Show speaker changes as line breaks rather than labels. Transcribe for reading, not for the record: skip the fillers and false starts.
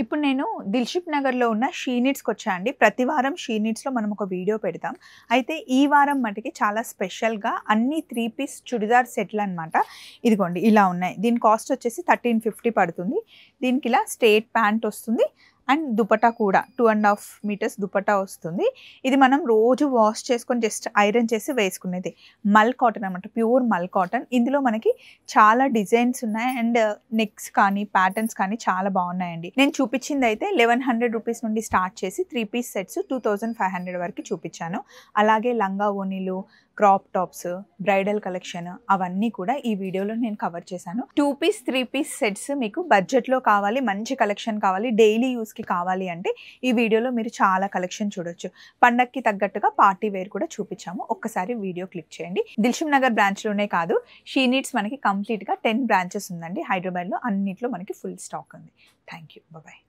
ఇప్పుడు నేను దిల్‌షుక్ నగర్‌లో ఉన్న షీ నీడ్స్‌కి వచ్చా అండి. ప్రతి వారం షీ నీడ్స్‌లో మనం ఒక వీడియో పెడతాం. అయితే ఈ వారం మటికి చాలా స్పెషల్‌గా అన్ని 3 పీస్ చుడిదార్ సెట్‌లనమాట. ఇదిగోండి ఇలా ఉన్నాయి. దీని కాస్ట్ వచ్చేసి 1350 పడుతుంది. దీనికి ఇలా స్ట్రెయిట్ ప్యాంట్ వస్తుంది. అండ్ దుపట్టా కూడా 2½ మీటర్స్ దుపట్టా వస్తుంది. ఇది మనం రోజు వాష్ చేసుకొని జస్ట్ ఐరన్ చేసి వేసుకునేది. మల్ కాటన్ అనమాట. ప్యూర్ మల్ కాటన్. ఇందులో మనకి చాలా డిజైన్స్ ఉన్నాయి. అండ్ నెక్స్ కానీ ప్యాటర్న్స్ కానీ చాలా బాగున్నాయండి. నేను చూపించింది అయితే 1100 రూపీస్ నుండి స్టార్ట్ చేసి 3 పీస్ సెట్స్ 2500 వరకు చూపించాను. అలాగే లంగా ఓణీలు, క్రాప్ టాప్స్, బ్రైడల్ కలెక్షన్ అవన్నీ కూడా ఈ వీడియోలో నేను కవర్ చేశాను. 2 పీస్ 3 పీస్ సెట్స్ మీకు బడ్జెట్లో కావాలి, మంచి కలెక్షన్ కావాలి, డైలీ యూస్కి కావాలి అంటే ఈ వీడియోలో మీరు చాలా కలెక్షన్ చూడొచ్చు. పండక్కి తగ్గట్టుగా పార్టీ వేర్ కూడా చూపించాము. ఒక్కసారి వీడియో క్లిక్ చేయండి. దిల్‌షుక్ నగర్ బ్రాంచ్లోనే కాదు, షీ నీడ్స్ మనకి కంప్లీట్గా 10 బ్రాంచెస్ ఉందండి హైదరాబాద్లో. అన్నిట్లో మనకి ఫుల్ స్టాక్ ఉంది. Thank you. బాయ్.